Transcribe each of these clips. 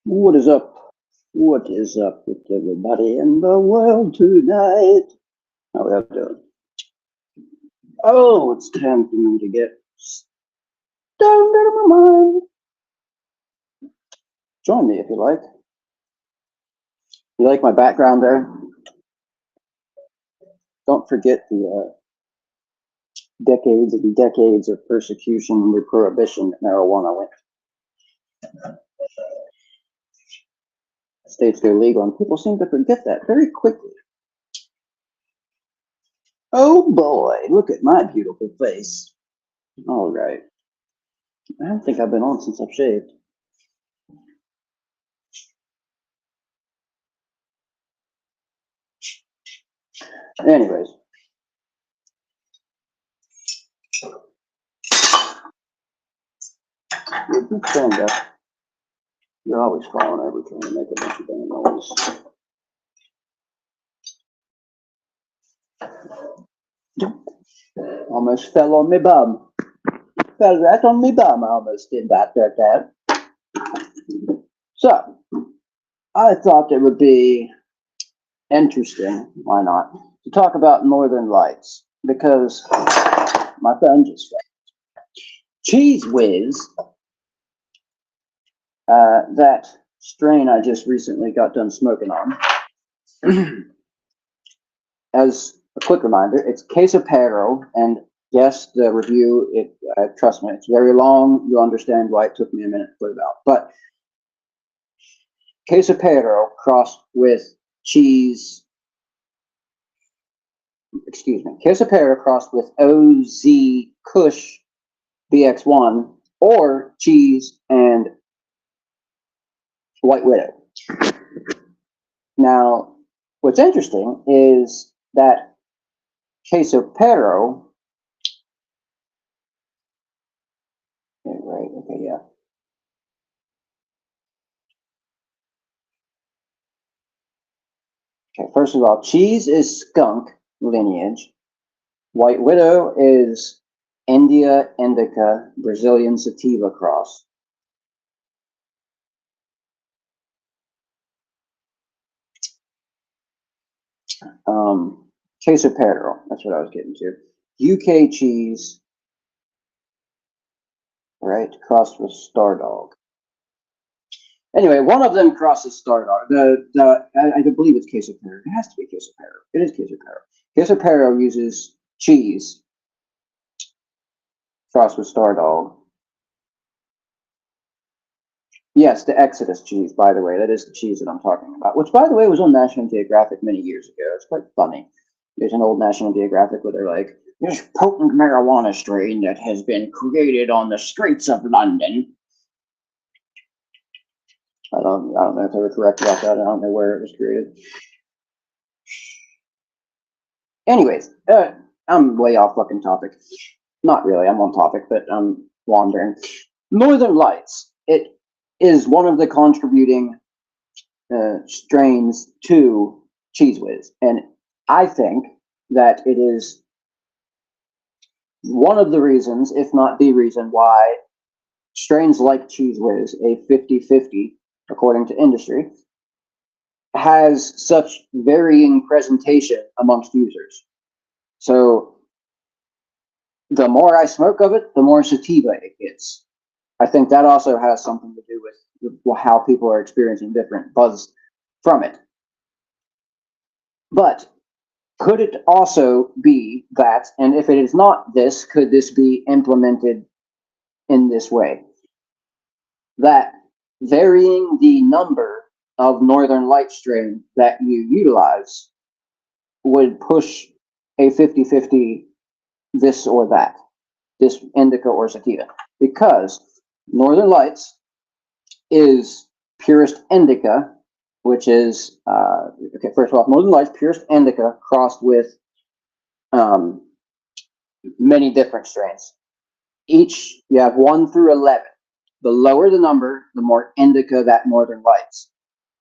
What is up? What is up with everybody in the world tonight? How are we doing? Oh, it's time for me to get stoned out of my mind. Join me if you like. You like my background there? Don't forget the decades and decades of persecution and prohibition that marijuana went. States go legal, and people seem to forget that very quickly. Oh boy, look at my beautiful face. All right. I don't think I've been on since I've shaved. Anyways. If you stand up, you're always falling over trying to make a bunch of damn noise. Almost fell on me bum. Fell right on me bum. I almost did that there, Dad. So, I thought it would be interesting, why not, to talk about Northern Lights, because my phone just fell. Cheese Wiz, that strain I just recently got done smoking on. As a quick reminder, it's Queso Pero, and yes, the review, trust me, it's very long. You'll understand why it took me a minute to put it out. But Queso Pero crossed with cheese, Queso Pero crossed with OZ Kush BX1 or cheese and White Widow. Now, what's interesting is that Queso Pero, Okay, first of all, cheese is skunk lineage. White Widow is India Indica Brazilian Sativa cross. Queso Pero, that's what I was getting to. UK cheese, right, crossed with Star Dog. Anyway, one of them crosses Star Dog. I believe it's Queso Pero. It has to be Queso Pero. It is Queso Pero. Queso Pero uses cheese crossed with Star Dog. Yes, the Exodus cheese, by the way. That is the cheese that I'm talking about, which, by the way, was on National Geographic many years ago. It's quite funny. There's an old National Geographic where they're like, this potent marijuana strain that has been created on the streets of London. I don't know if they were correct about that. I don't know where it was created. Anyways, I'm way off fucking topic. Not really, I'm on topic, but I'm wandering. Northern Lights. It is one of the contributing strains to Cheese Wiz, and I think that it is one of the reasons, if not the reason, why strains like Cheese Wiz, a 50-50 according to industry, has such varying presentation amongst users. So the more I smoke of it, the more sativa it gets. I think that also has something to do with how people are experiencing different buzz from it. But could it also be that, and if it is not this, could this be implemented in this way? That varying the number of Northern Light strain that you utilize would push a 50-50 this or that, this indica or sativa, because Northern Lights is Purest Indica, which is, okay, first of all, Northern Lights, Purest Indica crossed with many different strains. Each, you have 1 through 11. The lower the number, the more indica that Northern Lights.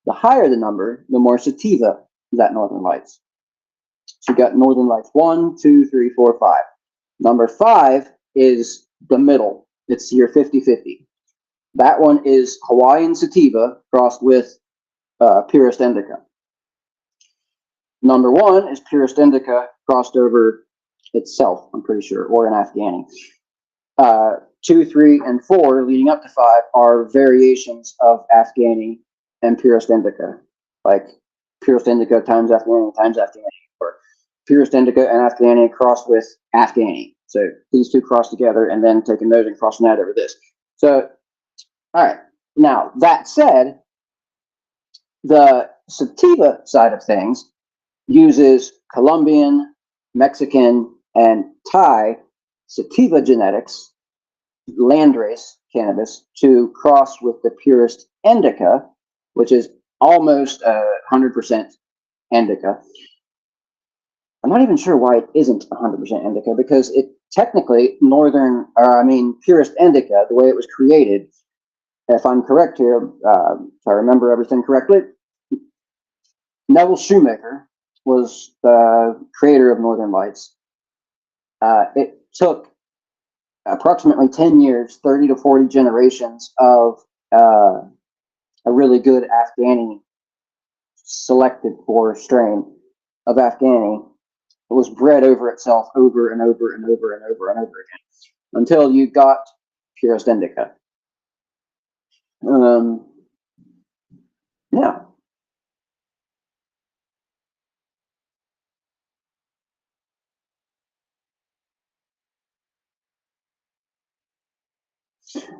The higher the number, the more sativa that Northern Lights. So you got Northern Lights 1, 2, 3, 4, 5. Number 5 is the middle. It's your 50-50. That one is Hawaiian Sativa crossed with Purest Indica. Number 1 is Purest Indica crossed over itself, I'm pretty sure, or an Afghani. 2, 3, and 4, leading up to 5, are variations of Afghani and Purest Indica, like Purest Indica times Afghani, or Purest Indica and Afghani crossed with Afghani. So these two cross together, and then taking those and crossing that over this. So, all right. Now, that said, the sativa side of things uses Colombian, Mexican, and Thai sativa genetics, landrace cannabis, to cross with the Purest Indica, which is almost 100% indica. I'm not even sure why it isn't 100% indica, because it technically Purest Indica, the way it was created, if I'm correct here, if I remember everything correctly, Neville Shoemaker was the creator of Northern Lights. It took approximately 10 years, 30 to 40 generations of a really good Afghani selected for strain of Afghani. It was bred over itself over and over and over and over and over again until you got Purest Indica. Yeah.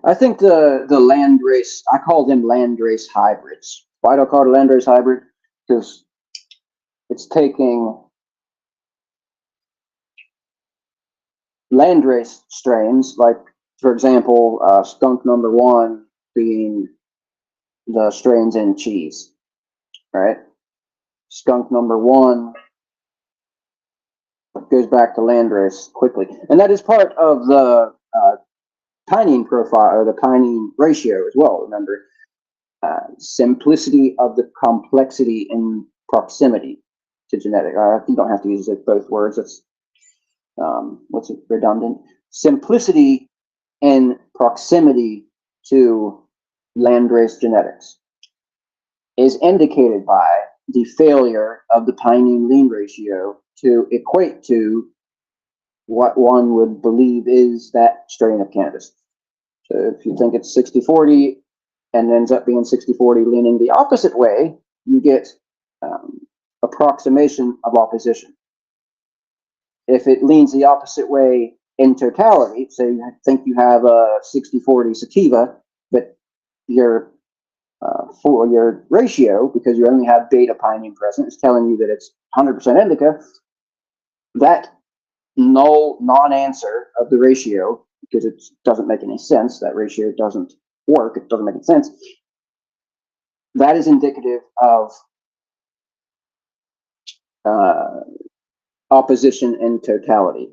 I think the landrace, I call them landrace hybrids. Why do I call it a landrace hybrid? Because it's taking landrace strains, like, for example, skunk number 1 being the strains in cheese, right? Skunk number 1 goes back to landrace quickly. And that is part of the pinene profile, or the pinene ratio as well, remember. Simplicity of the complexity in proximity to genetic. You don't have to use both words. That's what's it, redundant. Simplicity in proximity to landrace genetics is indicated by the failure of the pinene lean ratio to equate to what one would believe is that strain of cannabis. So if you think it's 60-40 and ends up being 60-40 leaning the opposite way, you get approximation of opposition. If it leans the opposite way in totality, say you think you have a 60-40 sativa, but your for your ratio, because you only have beta pinene present, is telling you that it's 100% indica, that null non-answer of the ratio, because it doesn't make any sense, that ratio doesn't work, it doesn't make any sense, that is indicative of opposition in totality,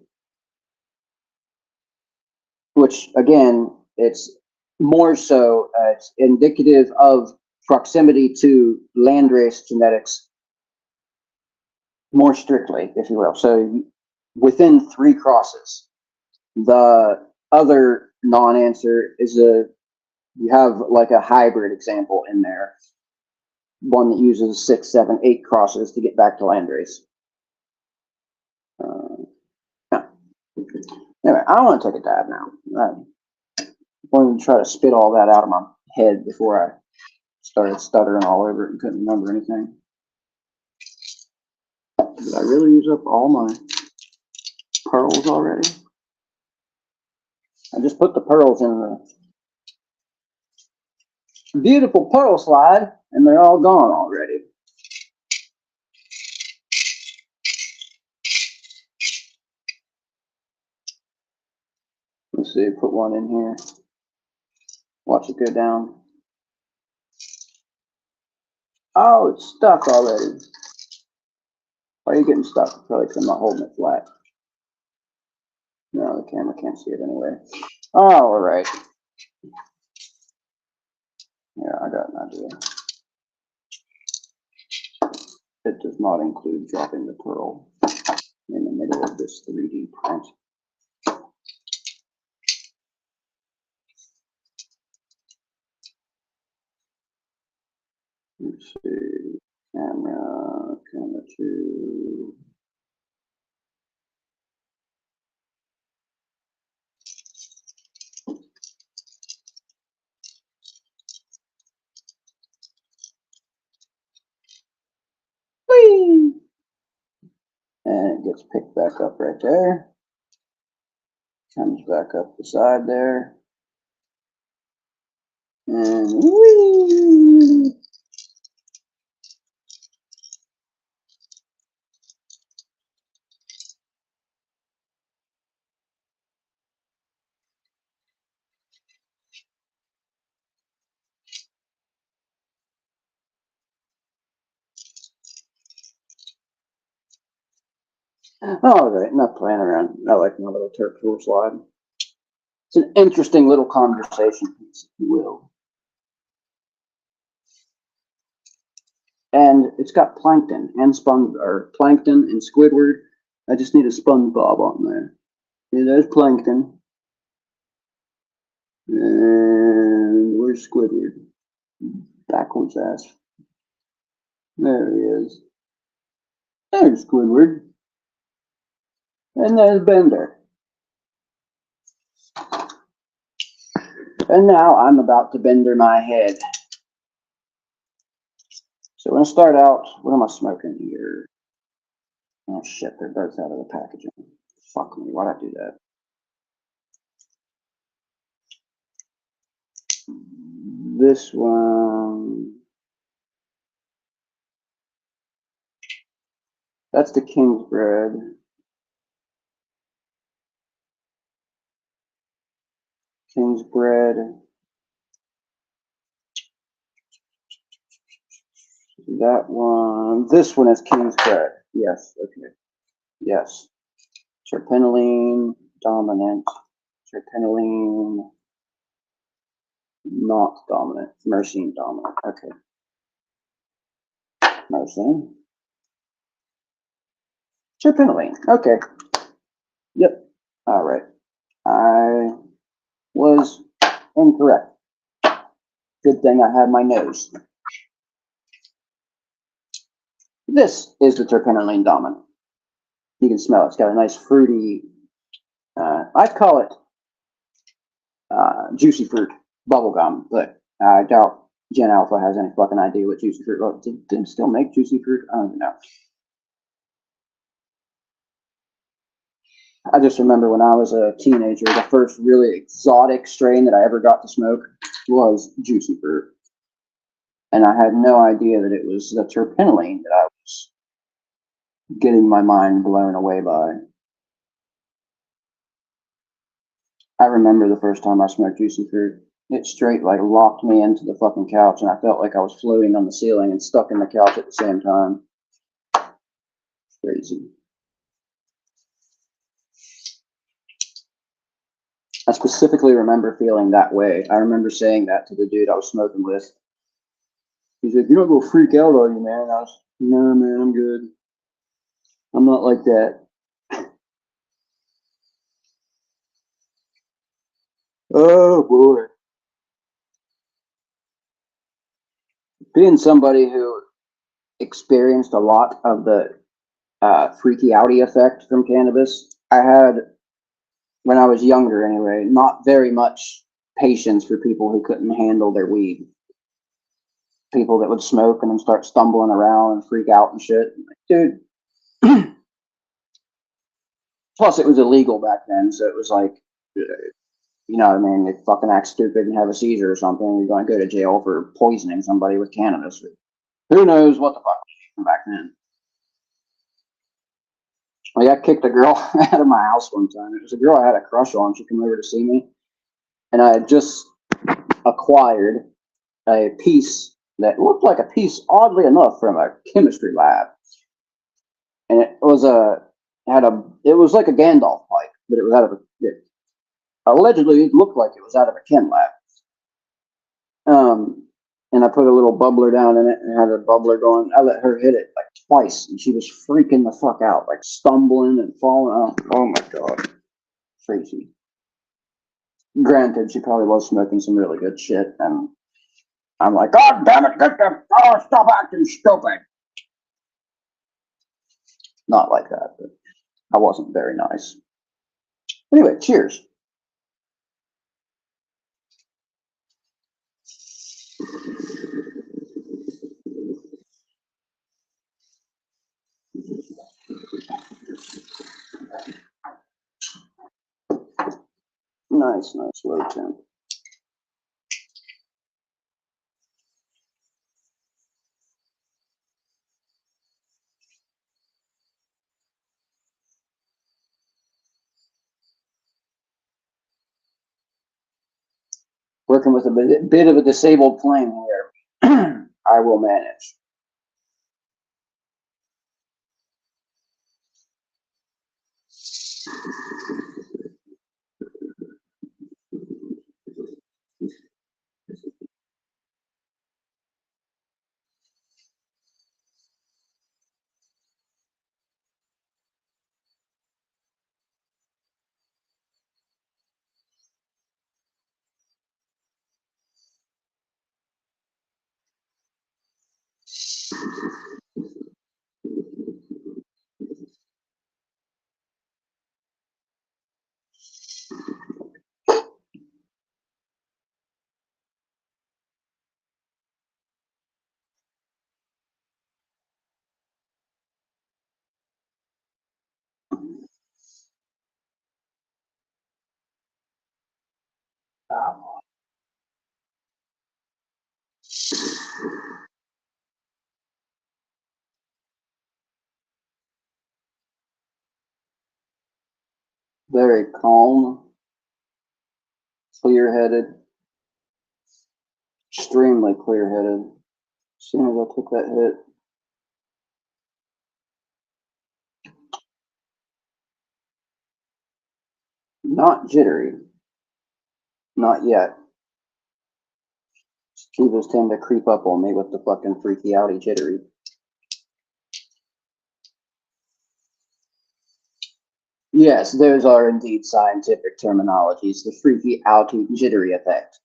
which again, it's more so it's indicative of proximity to landrace genetics more strictly, if you will. So within 3 crosses, the other non-answer is you have like a hybrid example in there, one that uses 6, 7, 8 crosses to get back to landrace. Yeah. Anyway, I don't want to take a dab now. I wanted to try to spit all that out of my head before I started stuttering all over it and couldn't remember anything. Did I really use up all my pearls already? I just put the pearls in the beautiful pearl slide, and they're all gone already. Let's see, put one in here. Watch it go down. Oh, it's stuck already. Why are you getting stuck? Probably because I'm not holding it flat. No, the camera can't see it anyway. All right. Yeah, I got an idea. It does not include dropping the pearl in the middle of this 3D print. Let's see. Camera 2. Whee! And it gets picked back up right there. Comes back up the side there. And whee! All right, enough playing around. I like my little terp tool slide. It's an interesting little conversation piece, if you will. And it's got plankton and plankton and Squidward. I just need a SpongeBob on there. Yeah, there's plankton. And where's Squidward? Backwards ass. There he is. There's Squidward. And there's Bender. And now I'm about to bender my head. So I'm going to start out, what am I smoking here? Oh shit, they're both out of the packaging. Fuck me, why'd I do that? This one, that's the King's Bread. King's Bread. That one, this one is King's Bread. Yes, okay. Yes. Terpenoline dominant. Terpenoline not dominant. Myrcene dominant. Okay. Myrcene. Terpenoline. Okay. Yep. All right. I was incorrect. Good thing I had my nose. This is the terpenoline dominant. You can smell it. It's got a nice fruity, I'd call it juicy fruit bubblegum, but I doubt Gen Alpha has any fucking idea what juicy fruit. Well, did they still make juicy fruit? I don't even know. I just remember when I was a teenager, the first really exotic strain that I ever got to smoke was juicy fruit. And I had no idea that it was the terpenoline that I was getting my mind blown away by. I remember the first time I smoked juicy fruit. It straight like locked me into the fucking couch, and I felt like I was floating on the ceiling and stuck in the couch at the same time. Crazy. I specifically remember feeling that way. I remember saying that to the dude I was smoking with. He's like, "You don't go freak out, are you, man?" I was, "No, man, I'm good. I'm not like that." Oh boy. Being somebody who experienced a lot of the freaky outy effect from cannabis, I had, when I was younger anyway, not very much patience for people who couldn't handle their weed. People that would smoke and then start stumbling around and freak out and shit. Dude. Plus, it was illegal back then, so it was like, you know what I mean? If fucking act stupid and have a seizure or something, you're going to go to jail for poisoning somebody with cannabis. Who knows what the fuck from back then? Like, I kicked a girl out of my house one time. It was a girl I had a crush on. She came over to see me, and I had just acquired a piece that looked like a piece, oddly enough, from a chemistry lab, and it was like a Gandalf pipe, but it was out of allegedly it looked like it was out of a chem lab. And I put a little bubbler down in it and had a bubbler going. I let her hit it like twice, and she was freaking the fuck out, like stumbling and falling out. Oh my god, crazy. Granted, she probably was smoking some really good shit, and I'm like, God damn it, stop acting stupid. Not like that, but I wasn't very nice. Anyway, cheers. Nice low temp. Working with a bit of a disabled flame here. I will manage. Very calm, clear-headed, extremely clear-headed. As soon as I took that hit, not jittery, not yet. Sativas tend to creep up on me with the fucking freaky outy jittery. Yes, those are indeed scientific terminologies. The freaky outy jittery effect.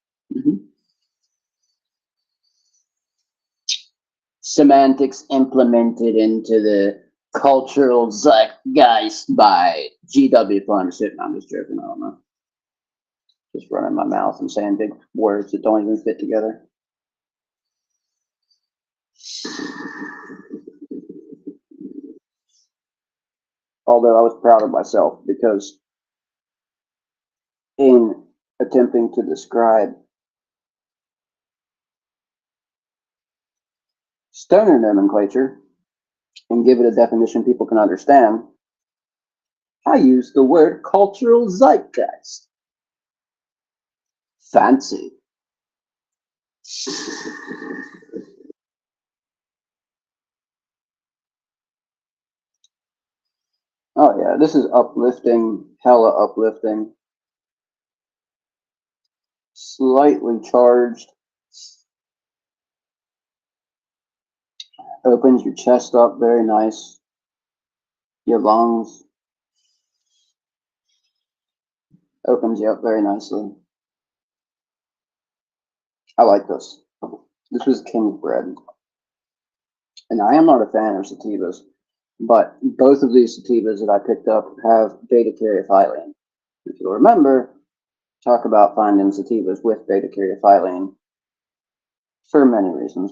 Semantics implemented into the cultural zeitgeist by G.W. Shit, no, I'm just joking. I don't know. Just running my mouth and saying big words that don't even fit together. Although I was proud of myself because in attempting to describe stoner nomenclature and give it a definition people can understand, I used the word cultural zeitgeist. Fancy. Oh yeah, this is uplifting, hella uplifting. Slightly charged. Opens your chest up very nice. Your lungs. Opens you up very nicely. I like this. This was king's bread. And I am not a fan of sativas, but both of these sativas that I picked up have beta-caryophyllene. If you'll remember, talk about finding sativas with beta-caryophyllene for many reasons.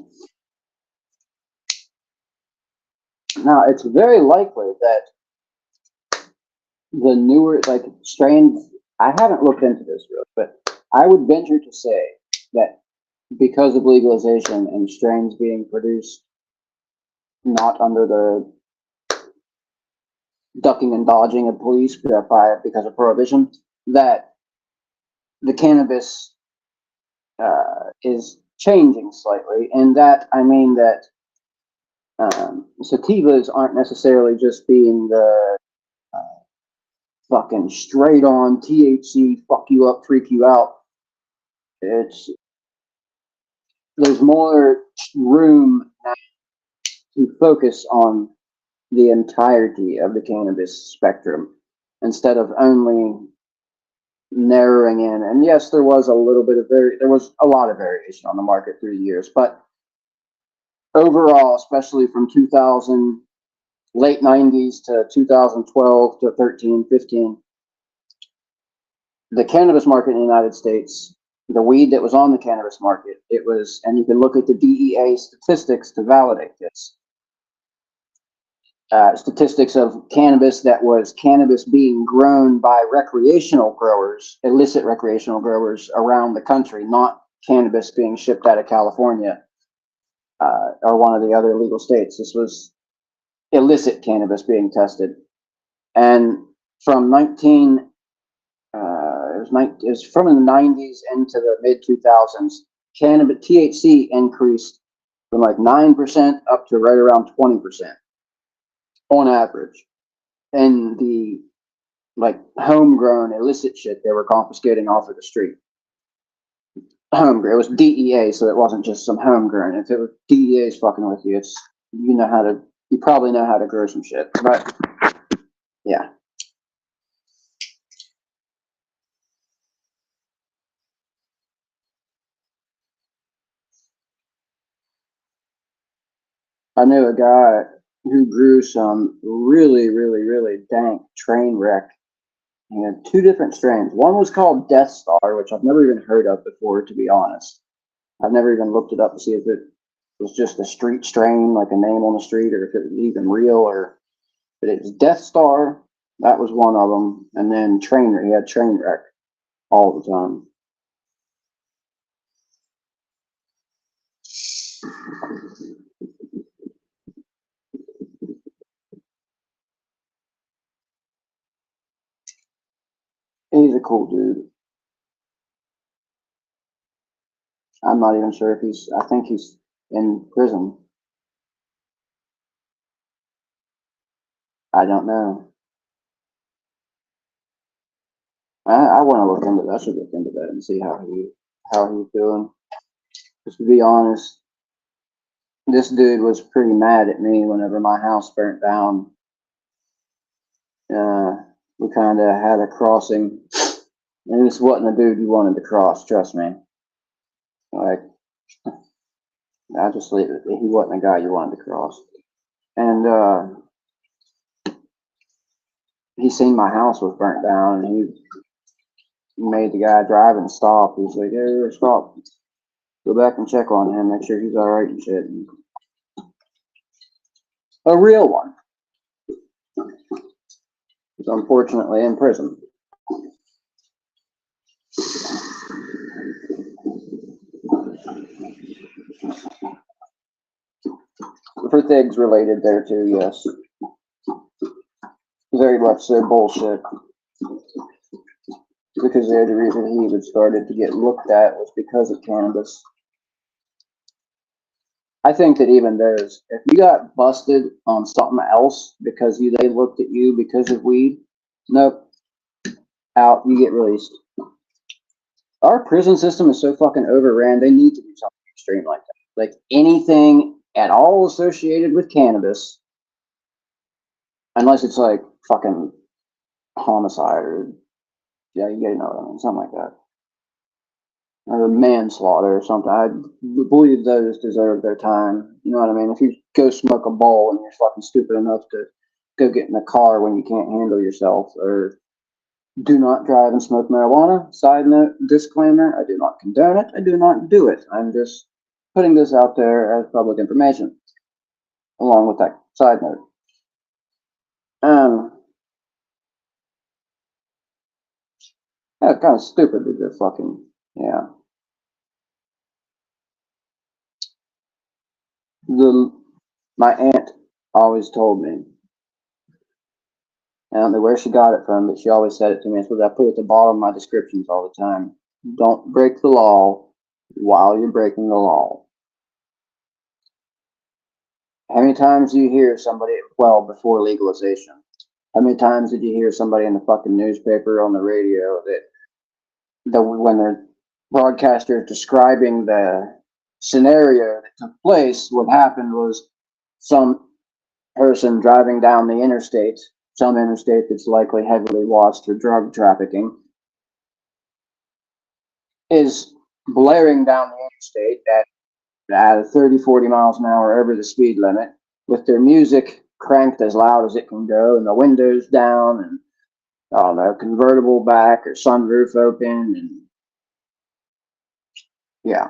Now, it's very likely that the newer, strains, I haven't looked into this really, but I would venture to say that because of legalization and strains being produced not under the ducking and dodging of police because of prohibition, that the cannabis is changing slightly. And that, I mean that sativas aren't necessarily just being the fucking straight on THC, fuck you up, freak you out. There's more room to focus on the entirety of the cannabis spectrum instead of only narrowing in. And yes, there was a little bit of there was a lot of variation on the market through the years, but overall, especially from 2000, late 90s to 2012 to 13, 15, the cannabis market in the United States, the weed that was on the cannabis market, it was, and you can look at the DEA statistics to validate this. Statistics of cannabis that was cannabis being grown by recreational growers, illicit recreational growers around the country, not cannabis being shipped out of California or one of the other legal states. This was illicit cannabis being tested. And from it was from the 90s into the mid 2000s, cannabis THC increased from like 9% up to right around 20% on average. And the like homegrown illicit shit they were confiscating off of the street. Homegrown. It was DEA, so it wasn't just some homegrown. If it was DEA's fucking with you, it's you probably know how to grow some shit. But yeah. I knew a guy who grew some really, really, really dank train wreck. He had two different strains. One was called Death Star, which I've never even heard of before, to be honest. I've never even looked it up to see if it was just a street strain, like a name on the street, or if it was even real, but it was Death Star. That was one of them. And then he had train wreck all the time. He's a cool dude. I'm not even sure if I think he's in prison. I don't know. I want to look into that. I should look into that and see how he's doing. Just to be honest, this dude was pretty mad at me whenever my house burnt down. We kind of had a crossing, and this wasn't a dude you wanted to cross. Trust me. Like, I just leave it. He wasn't a guy you wanted to cross. And he seen my house was burnt down, and he made the guy driving stop. He's like, "Hey, stop. Go back and check on him. Make sure he's all right and shit." And a real one. He's unfortunately in prison. For things related there too, yes. Very much so bullshit. Because the only reason he even started to get looked at was because of cannabis. I think that even those, if you got busted on something else because they looked at you because of weed, nope, out, you get released. Our prison system is so fucking overran, they need to do something extreme like that. Like anything at all associated with cannabis, unless it's like fucking homicide or, yeah, you gotta know what I mean, something like that. Or manslaughter or something. I believe those deserve their time. You know what I mean? If you go smoke a bowl and you're fucking stupid enough to go get in the car when you can't handle yourself, or do not drive and smoke marijuana. Side note, disclaimer, I do not condone it. I do not do it. I'm just putting this out there as public information, along with that side note. That's kind of stupid to just fucking, yeah. My aunt always told me, I don't know where she got it from, but she always said it to me. It's what I put at the bottom of my descriptions all the time. Don't break the law while you're breaking the law. How many times do you hear somebody, well, before legalization, how many times did you hear somebody in the fucking newspaper, on the radio, when their broadcaster is describing the scenario that took place, what happened was some person driving down the interstate, some interstate that's likely heavily watched for drug trafficking, is blaring down the interstate at 30, 40 miles an hour over the speed limit with their music cranked as loud as it can go and the windows down and, I don't know, convertible back or sunroof open and, yeah,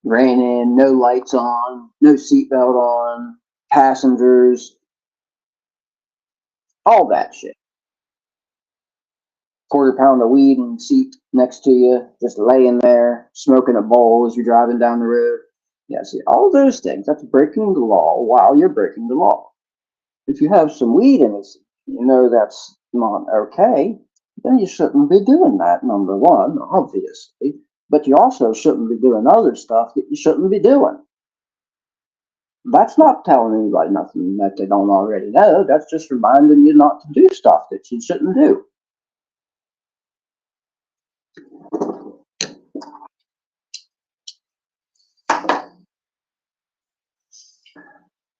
raining, no lights on, no seatbelt on, passengers, all that shit. Quarter pound of weed in the seat next to you, just laying there, smoking a bowl as you're driving down the road. Yeah, see, all those things, that's breaking the law while you're breaking the law. If you have some weed in it, you know that's not okay, then you shouldn't be doing that, number one, obviously. But you also shouldn't be doing other stuff that you shouldn't be doing. That's not telling anybody nothing that they don't already know. That's just reminding you not to do stuff that you shouldn't do.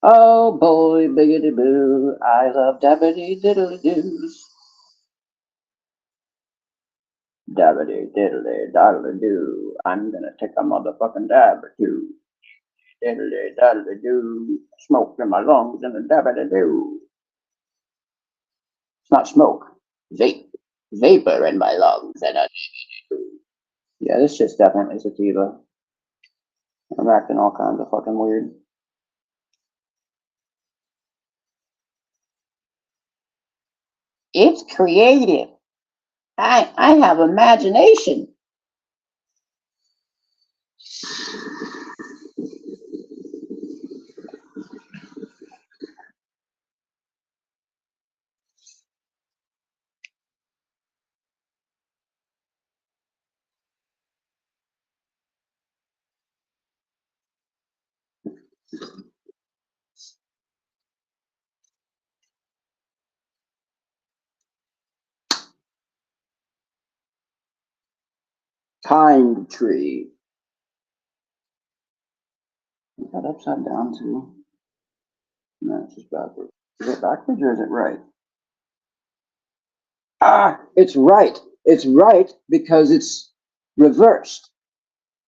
Oh boy, biggity boo, I love dabbity diddly doos. Dabbity diddly daddly doo, I'm gonna take a motherfucking dab or two. Diddly daddly doo, smoke in my lungs and a dabbity doo. It's not smoke, vape, vapor in my lungs and a doo. Yeah, this shit's definitely sativa. I'm acting all kinds of fucking weird. It's creative. I have imagination. Kind tree. Is that upside down too? No, it's just backwards. Is it backwards or is it right? Ah, it's right. It's right because it's reversed.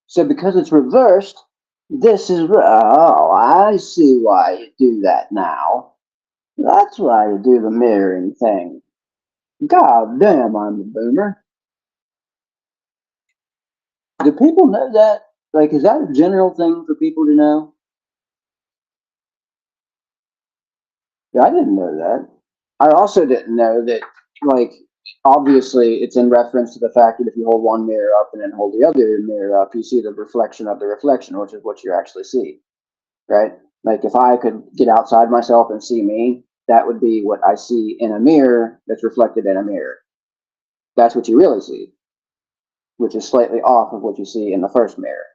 So because it's reversed, this is, oh, I see why you do that now. That's why you do the mirroring thing. God damn, I'm a boomer. Do people know that? Like, is that a general thing for people to know? Yeah, I didn't know that. I also didn't know that, like, obviously it's in reference to the fact that if you hold one mirror up and then hold the other mirror up, you see the reflection of the reflection, which is what you actually see, right? Like, if I could get outside myself and see me, that would be what I see in a mirror that's reflected in a mirror. That's what you really see, which is slightly off of what you see in the first mirror.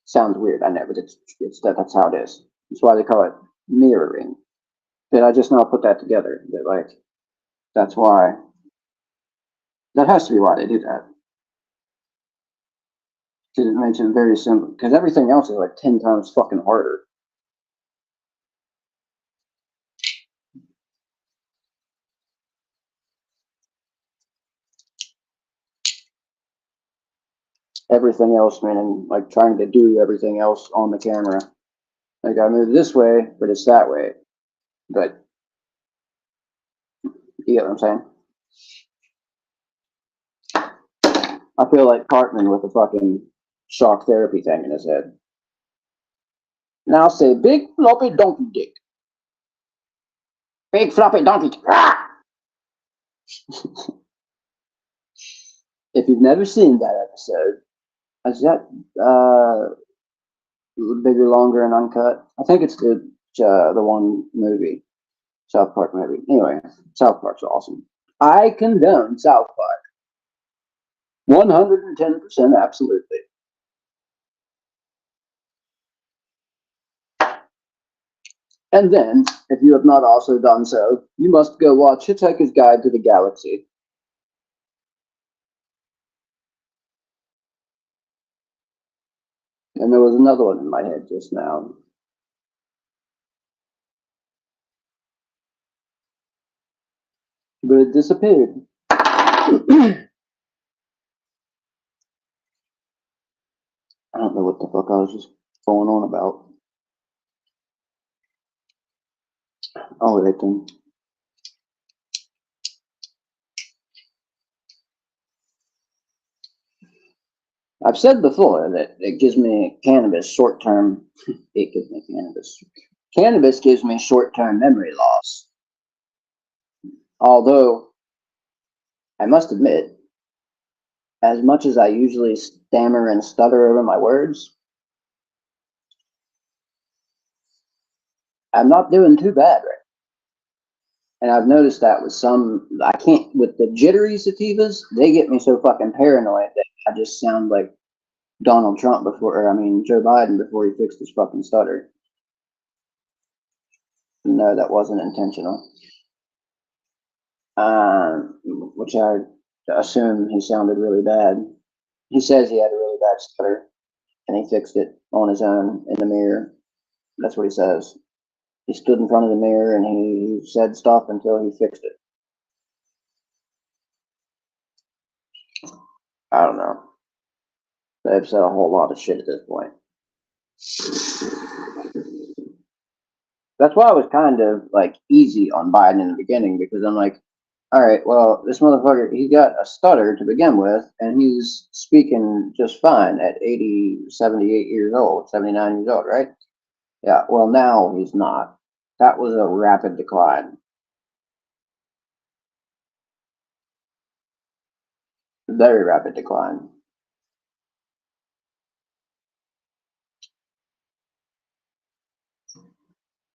Sounds weird, I know, but that's how it is. That's why they call it mirroring. Did I just now put that together? That, like, that's why. That has to be why they do that. Because it makes it very simple. Because everything else is like 10 times fucking harder. Everything else, meaning like trying to do everything else on the camera. Like, I move this way, but it's that way. But you get what I'm saying? I feel like Cartman with a fucking shock therapy thing in his head. Now say big floppy donkey dick. Big floppy donkey dick. If you've never seen that episode, is that bigger, longer, and uncut? I think it's the one movie, South Park movie. Anyway, South Park's awesome. I condone South Park. 110% absolutely. And then, if you have not also done so, you must go watch Hitchhiker's Guide to the Galaxy. And there was another one in my head just now. But it disappeared. I don't know what the fuck I was just going on about. Oh, right then. I've said before that it gives me cannabis short term. It gives me cannabis. Cannabis gives me short term memory loss. Although, I must admit, as much as I usually stammer and stutter over my words, I'm not doing too bad right. And I've noticed that with some, I can't, with the jittery sativas, they get me so fucking paranoid that I just sound like Donald Trump before, or I mean, Joe Biden before he fixed his fucking stutter. No, that wasn't intentional. Which I assume he sounded really bad. He says he had a really bad stutter and he fixed it on his own in the mirror. That's what he says. He stood in front of the mirror and he said stuff until he fixed it. I don't know. They've said a whole lot of shit at this point. That's why I was kind of like easy on Biden in the beginning, because I'm like, all right, well, this motherfucker, he got a stutter to begin with, and he's speaking just fine at 80, 78 years old, 79 years old, right? Yeah, well, now he's not. That was a rapid decline. Very rapid decline.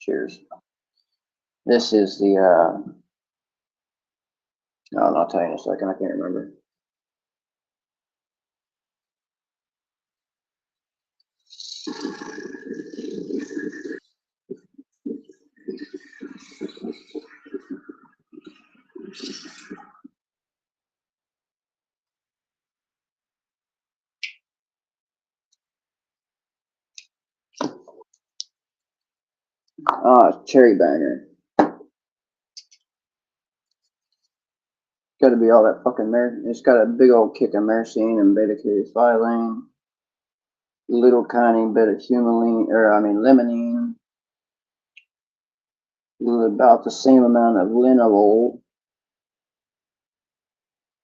Cheers. This is the, no, I'll tell you in a second, I can't remember. Cherry banger. Got to be all that fucking it's got a big old kick of myrcene and beta-caryophyllene, little tiny bit of humulene, or I mean limonene, about the same amount of linalool,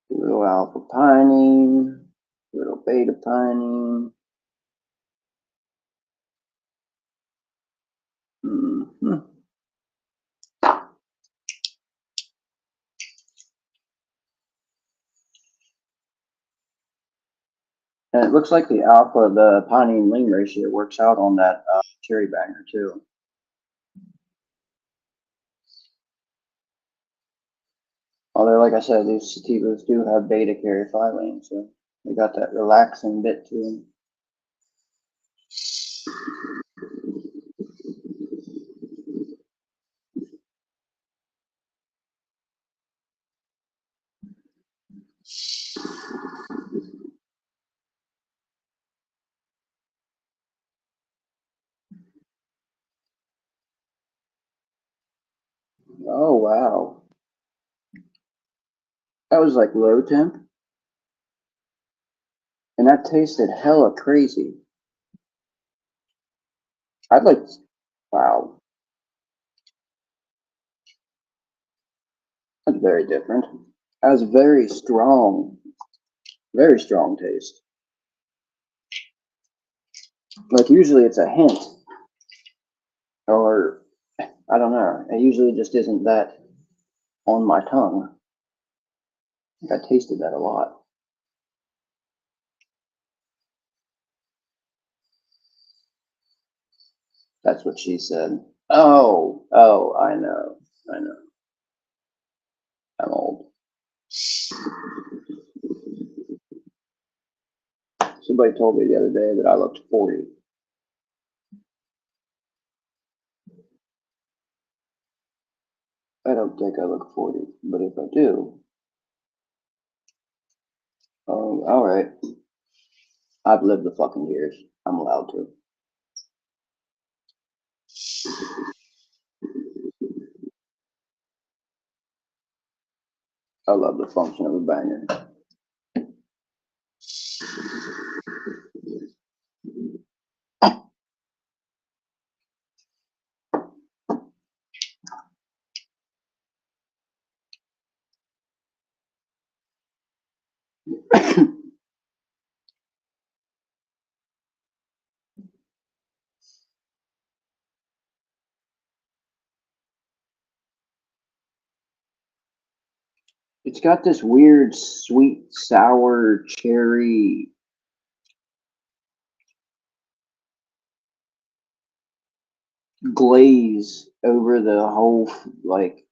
little alpha pinene, little beta pinene. Mm-hmm. And it looks like the alpha, the pinene lean ratio works out on that cherry banger too. Although, like I said, these sativas do have beta-caryophyllene, so they got that relaxing bit to them. Oh, wow. That was like low temp. And that tasted hella crazy. I'd like, wow. That's very different. That was very strong taste. Like usually it's a hint, or I don't know. It usually just isn't that on my tongue. I tasted that a lot. That's what she said. Oh, I know. I'm old. Somebody told me the other day that I looked 40. I don't think I look 40, but if I do, all right. I've lived the fucking years. I'm allowed to. I love the function of a banger. It's got this weird sweet sour cherry glaze over the whole like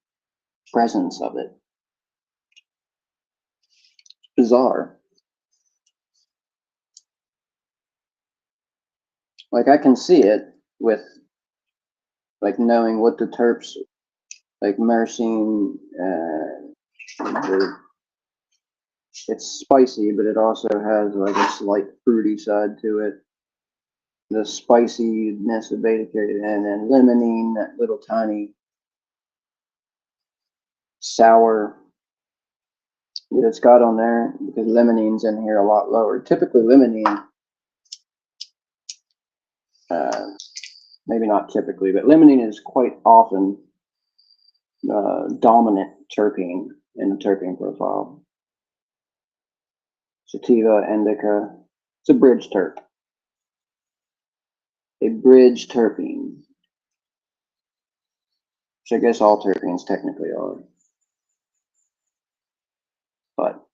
presence of it. Bizarre. Like I can see it with like knowing what the terps like myrcene. It's spicy, but it also has like a slight fruity side to it. The spiciness of beta carotene, and then limonene, that little tiny sour that it's got on there, because limonene's in here a lot lower. Typically limonene, maybe not typically, but limonene is quite often the dominant terpene in the terpene profile. Sativa, indica, it's a bridge terp. A bridge terpene, which I guess all terpenes technically are. But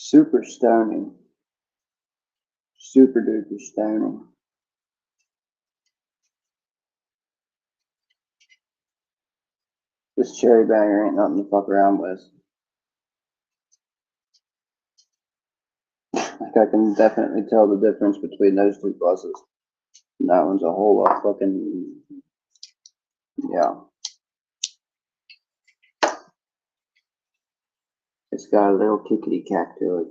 super stoning. Super duper stoning. This cherry banger ain't nothing to fuck around with. Like I can definitely tell the difference between those two buses. And that one's a whole lot fucking, yeah. It's got a little kickity cack to it.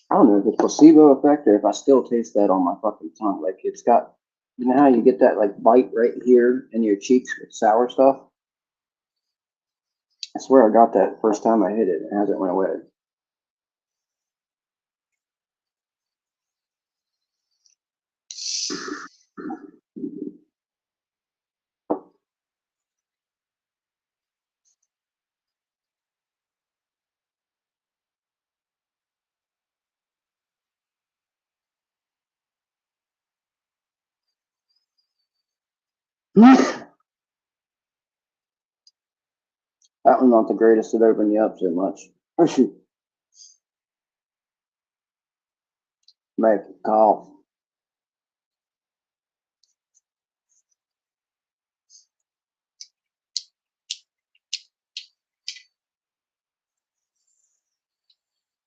I don't know if it's placebo effect or if I still taste that on my fucking tongue. Like it's got, you know how you get that like bite right here in your cheeks with sour stuff? I swear I got that first time I hit it. It hasn't went away. That one's not the greatest to open you up so much. Oh shoot. Make it cough.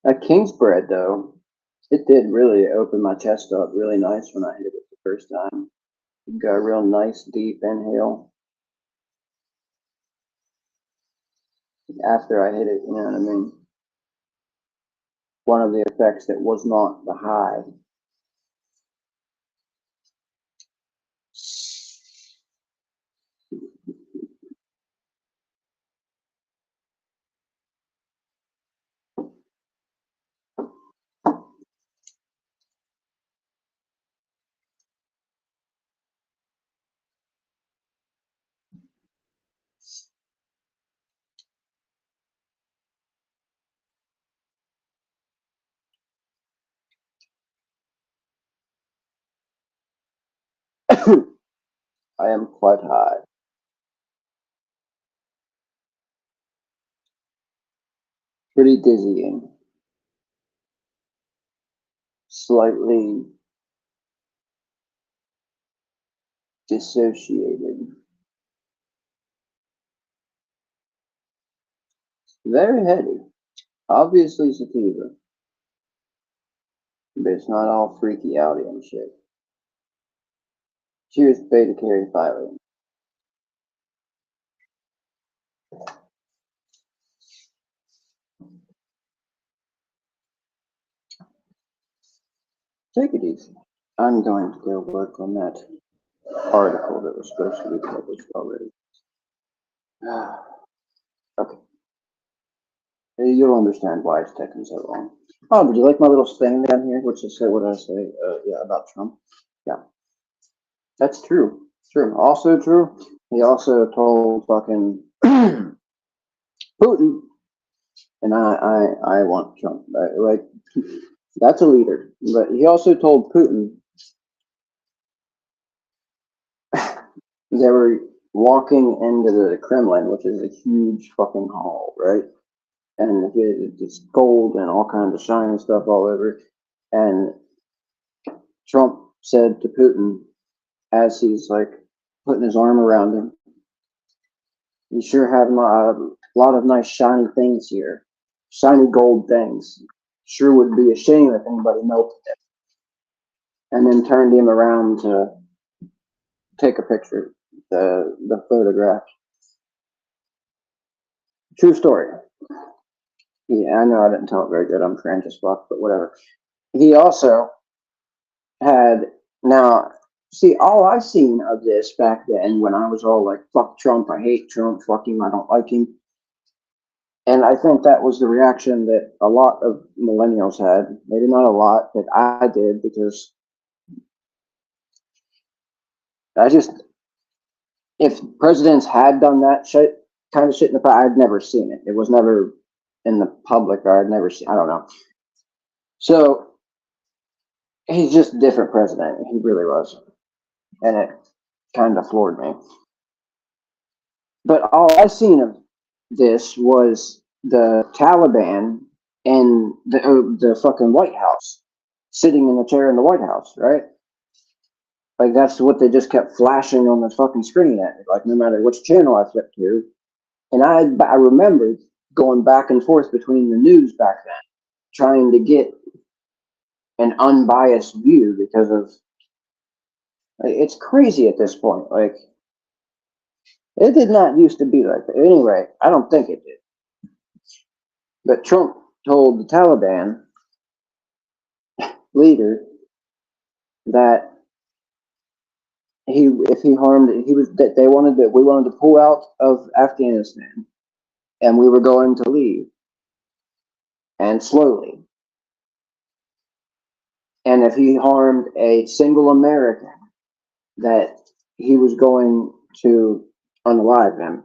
That King's bread though, it did really open my chest up really nice when I hit it the first time. Got a real nice deep inhale after I hit it, you know what I mean? One of the effects that was not the high. I am quite high. Pretty dizzying. slightly dissociated. Very heady. Obviously sativa. But it's not all freaky outy and shit. Cheers, beta carry filing. Take it easy. I'm going to go work on that article that was supposed to be published already. Okay. You'll understand why it's taking so long. Oh, did you like my little thing down here? What did I say? Yeah, about Trump. Yeah, that's true. True. Also true. He also told fucking Putin, and I want Trump. Like, that's a leader. But he also told Putin they were walking into the Kremlin, which is a huge fucking hall, right? And it's gold and all kinds of shiny stuff all over it. And Trump said to Putin, as he's like putting his arm around him, "You sure have a lot of nice shiny things here, shiny gold things. Sure would be a shame if anybody melted it." And then turned him around to take a picture, the photograph. True story. Yeah, I know I didn't tell it very good. I'm cringe as fuck, but whatever. He also had, now, see, all I've seen of this back then when I was all like, fuck Trump, I hate Trump, fuck him, I don't like him. And I think that was the reaction that a lot of millennials had. Maybe not a lot, but I did, because I just, if presidents had done that shit, kind of shit in the past, I'd never seen it. It was never in the public, or I'd never seen, I don't know. So he's just a different president. He really was. And it kind of floored me. But all I seen of this was the Taliban and the fucking White House, sitting in the chair in the White House, right? Like, that's what they just kept flashing on the fucking screen at me, like, no matter which channel I flipped to. And I remembered going back and forth between the news back then, trying to get an unbiased view, because of, like, it's crazy at this point. Like, it did not used to be like that. Anyway, I don't think it did. But Trump told the Taliban leader that if he harmed, that we wanted to pull out of Afghanistan, and we were going to leave, and slowly. And if he harmed a single American, that he was going to unalive him,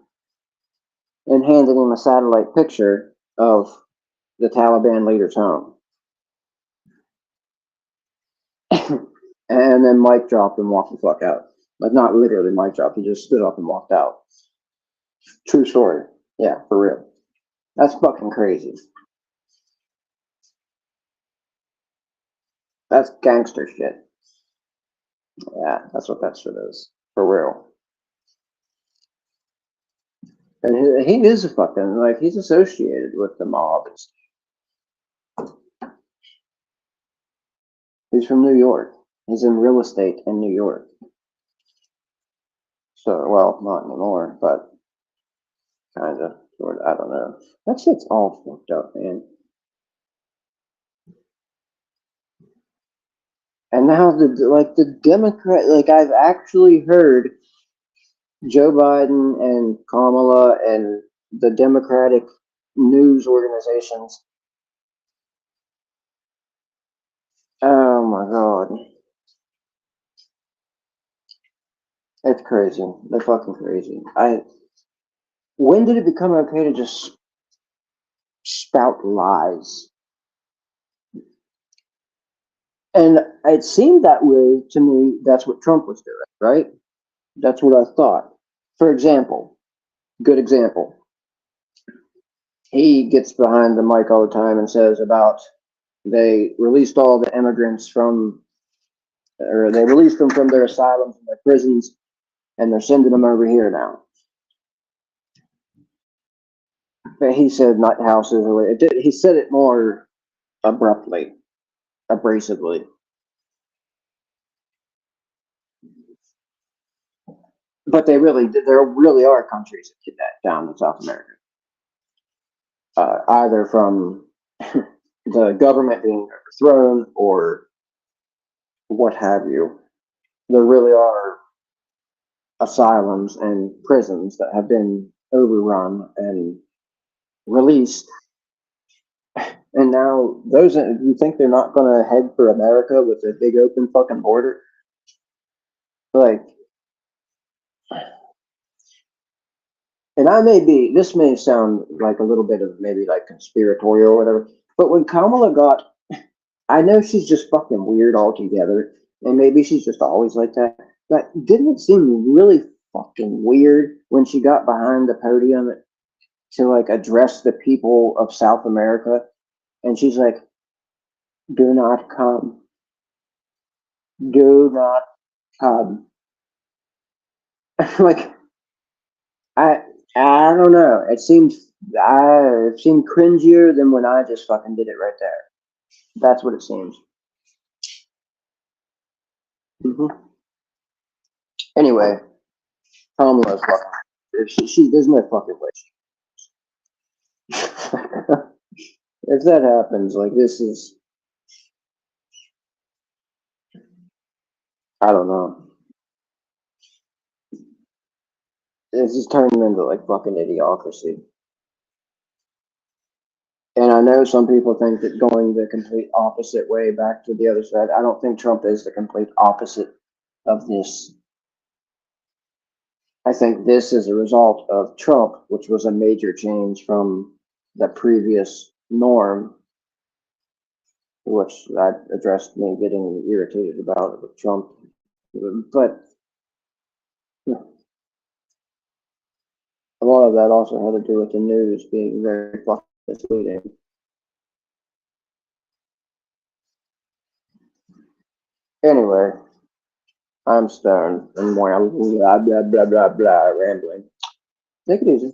and handed him a satellite picture of the Taliban leader's home. And then Mike dropped and walked the fuck out. Like, not literally Mike dropped, he just stood up and walked out. True story. Yeah, for real. That's fucking crazy. That's gangster shit. Yeah, that's what that shit is. For real. And he is a fucking, like, he's associated with the mob. He's from New York. He's in real estate in New York. So, well, not anymore, but kind of, sort of, I don't know. That shit's all fucked up, man. And now the Democrat, like, I've actually heard Joe Biden and Kamala and the Democratic news organizations. Oh my God. It's crazy. They're fucking crazy. When did it become okay to just spout lies? And it seemed that way to me. That's what Trump was doing, right? That's what I thought. For example, good example. He gets behind the mic all the time and says about They released all the immigrants or they released them from their asylums and their prisons, and they're sending them over here now. But he said not houses, or he said it more abruptly, abrasively. But there really are countries that did that down in South America. Either from the government being overthrown or what have you. There really are asylums and prisons that have been overrun and released. And now you think they're not going to head for America with a big open fucking border? Like, and this may sound like a little bit of maybe like conspiratorial or whatever, but when Kamala I know she's just fucking weird altogether, and maybe she's just always like that, but didn't it seem really fucking weird when she got behind the podium to like address the people of South America, and she's like, do not come. Do not come. Like, I don't know. It seemed cringier than when I just fucking did it right there. That's what it seems. Anyway, Kamala's fucking. There's no fucking way. If that happens, like this is, I don't know. It's just turning into like fucking idiocracy. And I know some people think that going the complete opposite way back to the other side, I don't think Trump is the complete opposite of this. I think this is a result of Trump, which was a major change from the previous norm, which I addressed me getting irritated about with Trump. But a lot of that also had to do with the news being very fucking misleading. Anyway, I'm stoned and more blah blah blah blah blah rambling. Take it easy.